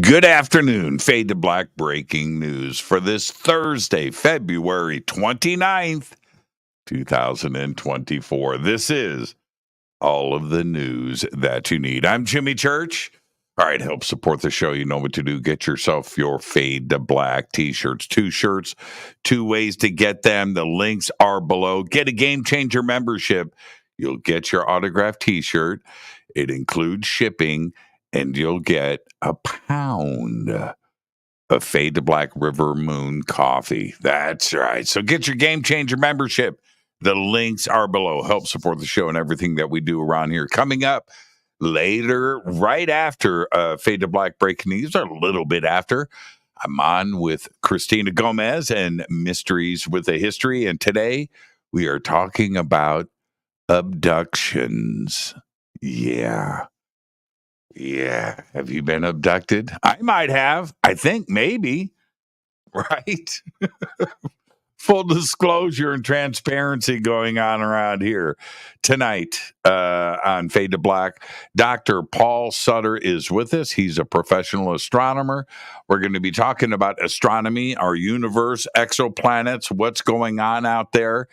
Good afternoon. Fade to Black breaking news for this Thursday, February 29th, 2024. This is all of the news that you need. I'm Jimmy Church. All right, help support the show. You know what to do. Get yourself your Fade to Black T-shirts. 2 shirts, 2 ways to get them. The links are below. Get a Game Changer membership. You'll get your autographed T-shirt. It includes shipping, and you'll get a pound of Fade to Black River Moon coffee. That's right. So get your Game Changer membership. The links are below. Help support the show and everything that we do around here. Coming up later, right after Fade to Black breaking news, or a little bit after, I'm on with Christina Gomez and Mysteries with a History. And today we are talking about abductions. Yeah. Have you been abducted? I might have. I think maybe. Right? Full disclosure and transparency going on around here tonight on Fade to Black. Dr. Paul Sutter is with us. He's a professional astronomer. We're going to be talking about astronomy, our universe, exoplanets, what's going on out there,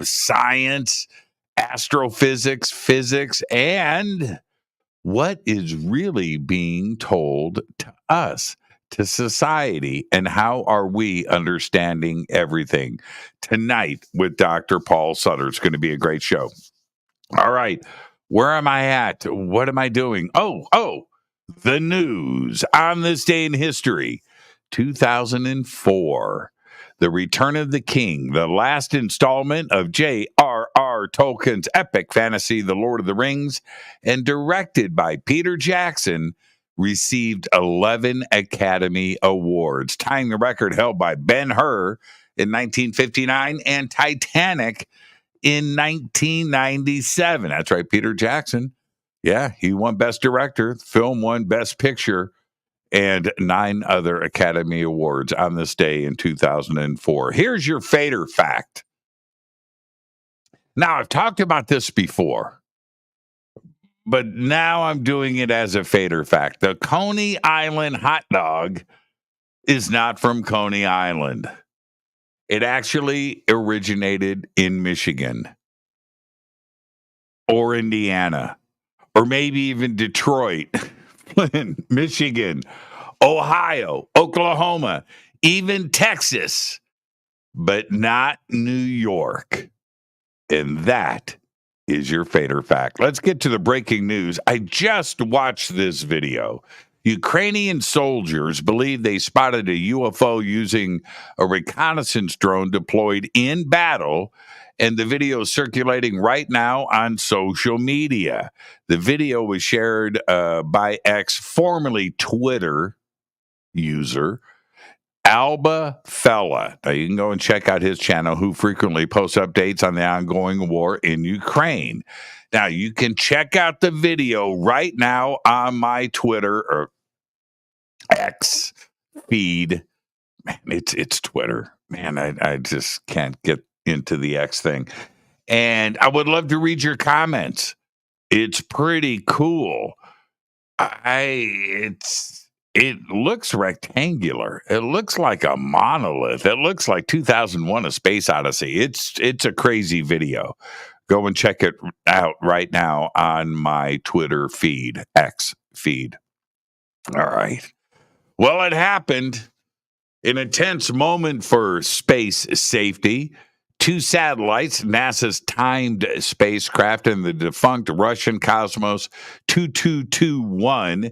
science, astrophysics, physics, and what is really being told to us, to society, and how are we understanding everything? Tonight with Dr. Paul Sutter. It's going to be a great show. All right. Where am I at? What am I doing? Oh, the news on this day in history, 2004. The Return of the King, the last installment of J.R.R. Tolkien's epic fantasy, The Lord of the Rings, and directed by Peter Jackson, received 11 Academy Awards, tying the record held by Ben-Hur in 1959 and Titanic in 1997. That's right, Peter Jackson. Yeah, he won Best Director. The film won Best Picture, and 9 other Academy Awards on this day in 2004. Here's your Fader fact. Now, I've talked about this before, but now I'm doing it as a Fader fact. The Coney Island hot dog is not from Coney Island. It actually originated in Michigan or Indiana, or maybe even Detroit, Flint, Michigan, Ohio, Oklahoma, even Texas, but not New York. And that is your Fader fact. Let's get to the breaking news. I just watched this video. Ukrainian soldiers believe they spotted a UFO using a reconnaissance drone deployed in battle, and the video is circulating right now on social media. The video was shared by X, formerly Twitter user Alba Fella. Now you can go and check out his channel, who frequently posts updates on the ongoing war in Ukraine. Now you can check out the video right now on my Twitter or X feed. Man, it's Twitter. Man, I just can't get into the X thing. And I would love to read your comments. It's pretty cool. It looks rectangular. It looks like a monolith. It looks like 2001: A Space Odyssey. It's a crazy video. Go and check it out right now on my Twitter feed, X feed. All right. Well, it happened. An intense moment for space safety. 2 satellites, NASA's timed spacecraft and the defunct Russian Cosmos 2221,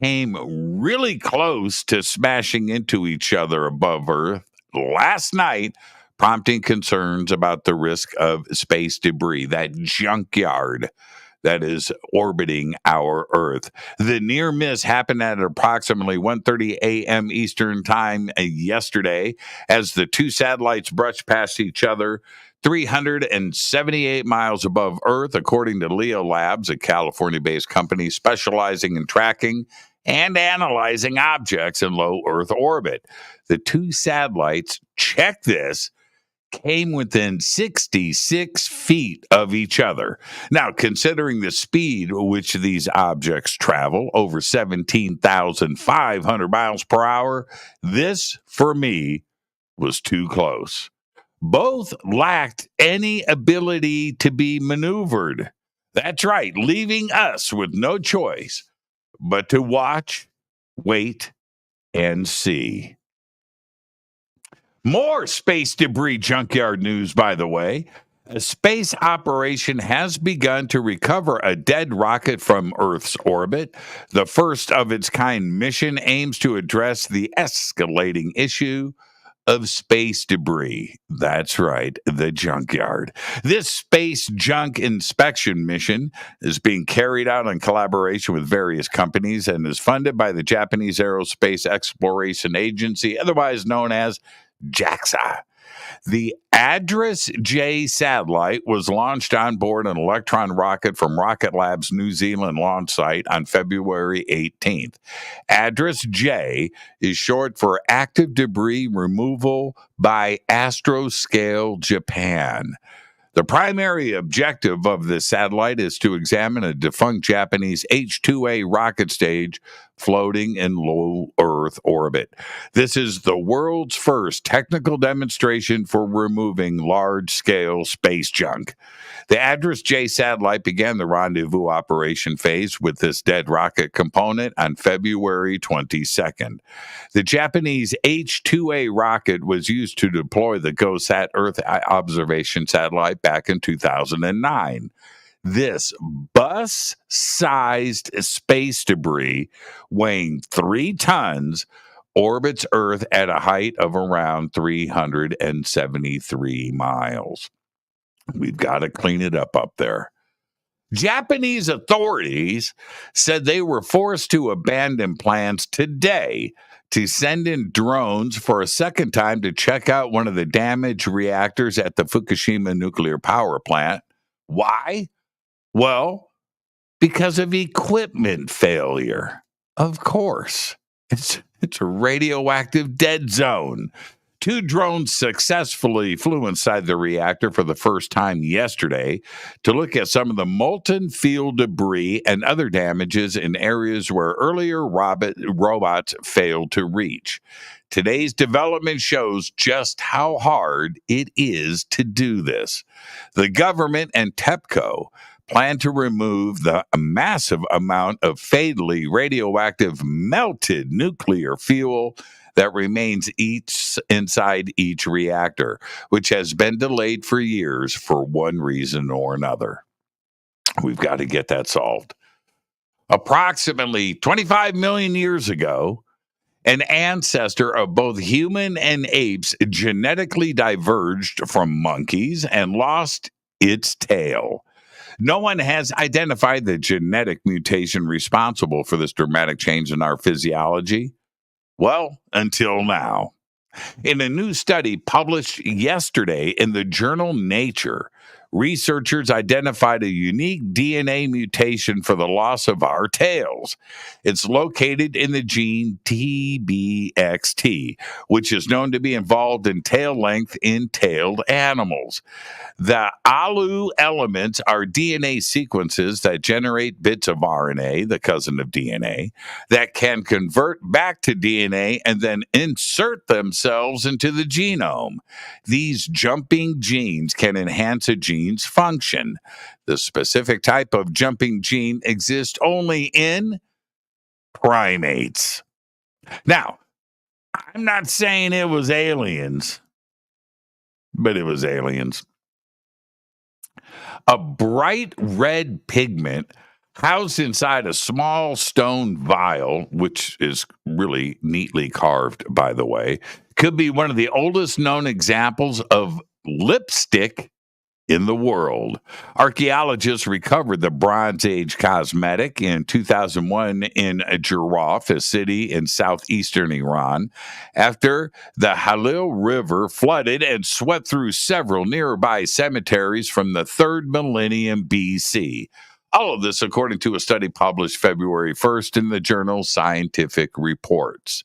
came really close to smashing into each other above Earth last night, prompting concerns about the risk of space debris, that junkyard that is orbiting our Earth. The near miss happened at approximately 1:30 a.m. Eastern time yesterday as the 2 satellites brushed past each other 378 miles above Earth, according to Leo Labs, a California-based company specializing in tracking and analyzing objects in low Earth orbit. The 2 satellites, check this, came within 66 feet of each other. Now, considering the speed at which these objects travel, over 17,500 miles per hour, this, for me, was too close. Both lacked any ability to be maneuvered. That's right, leaving us with no choice but to watch, wait, and see. More space debris junkyard news, by the way. A space operation has begun to recover a dead rocket from Earth's orbit. The first of its kind mission aims to address the escalating issue of space debris. That's right, the junkyard. This space junk inspection mission is being carried out in collaboration with various companies and is funded by the Japanese Aerospace Exploration Agency, otherwise known as JAXA. The Address J satellite was launched on board an Electron rocket from Rocket Lab's New Zealand launch site on February 18th. Address J is short for Active Debris Removal by Astroscale Japan. The primary objective of the satellite is to examine a defunct Japanese H-2A rocket stage floating in low Earth orbit. This is the world's first technical demonstration for removing large-scale space junk. The Address J satellite began the rendezvous operation phase with this dead rocket component on February 22nd. The Japanese H-2A rocket was used to deploy the GOSAT Earth observation satellite back in 2009. This bus-sized space debris, weighing 3 tons, orbits Earth at a height of around 373 miles. We've got to clean it up there. Japanese authorities said they were forced to abandon plans today to send in drones for a second time to check out one of the damaged reactors at the Fukushima nuclear power plant. Why? Well, because of equipment failure. Of course. It's a radioactive dead zone. 2 drones successfully flew inside the reactor for the first time yesterday to look at some of the molten fuel debris and other damages in areas where earlier robots failed to reach. Today's development shows just how hard it is to do this. The government and TEPCO plan to remove the massive amount of fatally radioactive melted nuclear fuel that remains inside each reactor, which has been delayed for years for one reason or another. We've got to get that solved. Approximately 25 million years ago, an ancestor of both human and apes genetically diverged from monkeys and lost its tail. No one has identified the genetic mutation responsible for this dramatic change in our physiology. Well, until now. In a new study published yesterday in the journal Nature, researchers identified a unique DNA mutation for the loss of our tails. It's located in the gene TBXT, which is known to be involved in tail length in tailed animals. The ALU elements are DNA sequences that generate bits of RNA, the cousin of DNA, that can convert back to DNA and then insert themselves into the genome. These jumping genes can enhance a gene's function. The specific type of jumping gene exists only in primates. Now, I'm not saying it was aliens, but it was aliens. A bright red pigment housed inside a small stone vial, which is really neatly carved, by the way, could be one of the oldest known examples of lipstick in the world. Archaeologists recovered the Bronze Age cosmetic in 2001 in Jiraf, a city in southeastern Iran, after the Halil River flooded and swept through several nearby cemeteries from the 3rd millennium BC. All of this according to a study published February 1st in the journal Scientific Reports.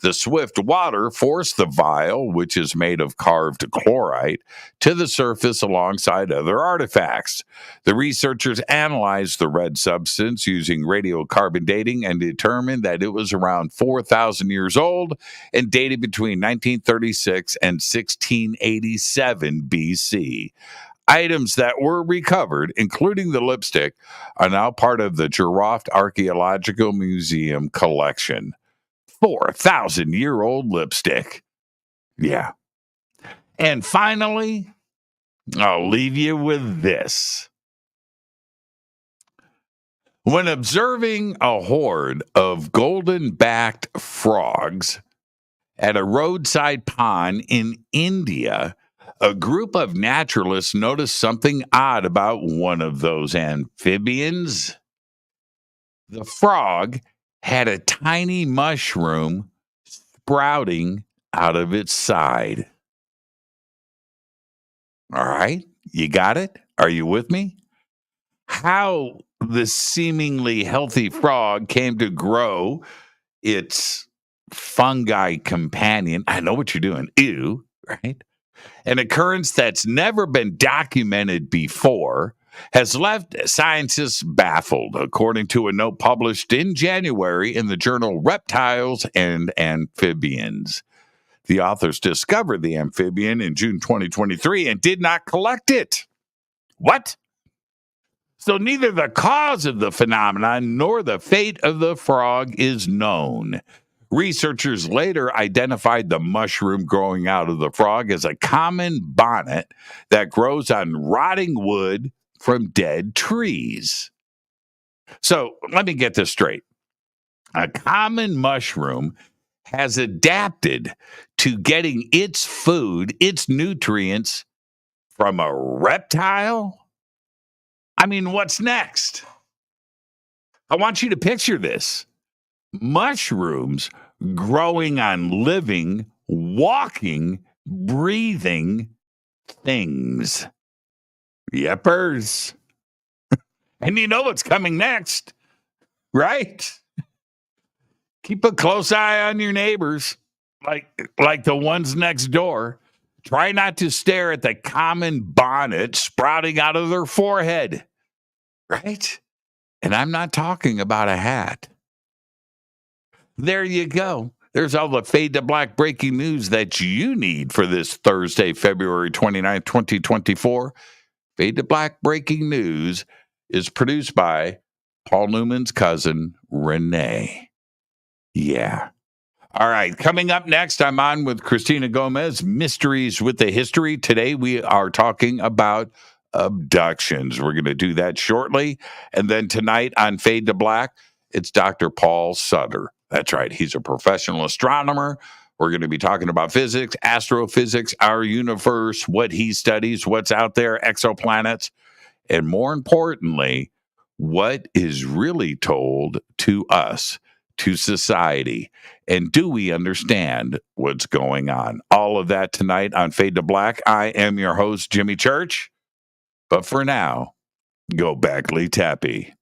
The swift water forced the vial, which is made of carved chlorite, to the surface alongside other artifacts. The researchers analyzed the red substance using radiocarbon dating and determined that it was around 4,000 years old and dated between 1936 and 1687 BC. Items that were recovered, including the lipstick, are now part of the Giraffe Archaeological Museum collection. 4,000-year-old lipstick. Yeah. And finally, I'll leave you with this. When observing a horde of golden-backed frogs at a roadside pond in India, a group of naturalists noticed something odd about one of those amphibians. The frog had a tiny mushroom sprouting out of its side. All right, you got it? Are you with me? How the seemingly healthy frog came to grow its fungi companion. I know what you're doing. Ew, right? An occurrence that's never been documented before has left scientists baffled, according to a note published in January in the journal Reptiles and Amphibians. The authors discovered the amphibian in June 2023 and did not collect it. What? So neither the cause of the phenomenon nor the fate of the frog is known. Researchers later identified the mushroom growing out of the frog as a common bonnet that grows on rotting wood from dead trees. So let me get this straight. A common mushroom has adapted to getting its food, its nutrients, from a reptile? I mean, what's next? I want you to picture this. Mushrooms growing on living, walking, breathing things. Yepers. And you know what's coming next, right? Keep a close eye on your neighbors, like the ones next door. Try not to stare at the common bonnet sprouting out of their forehead, right? And I'm not talking about a hat. There you go. There's all the Fade to Black breaking news that you need for this Thursday, February 29th, 2024. Fade to Black breaking news is produced by Paul Newman's cousin, Renee. Yeah. All right. Coming up next, I'm on with Christina Gomez, Mysteries with the History. Today, we are talking about abductions. We're going to do that shortly. And then tonight on Fade to Black, it's Dr. Paul Sutter. That's right. He's a professional astronomer. We're going to be talking about physics, astrophysics, our universe, what he studies, what's out there, exoplanets, and more importantly, what is really told to us, to society, and do we understand what's going on? All of that tonight on Fade to Black. I am your host, Jimmy Church. But for now, go Backley Tappy.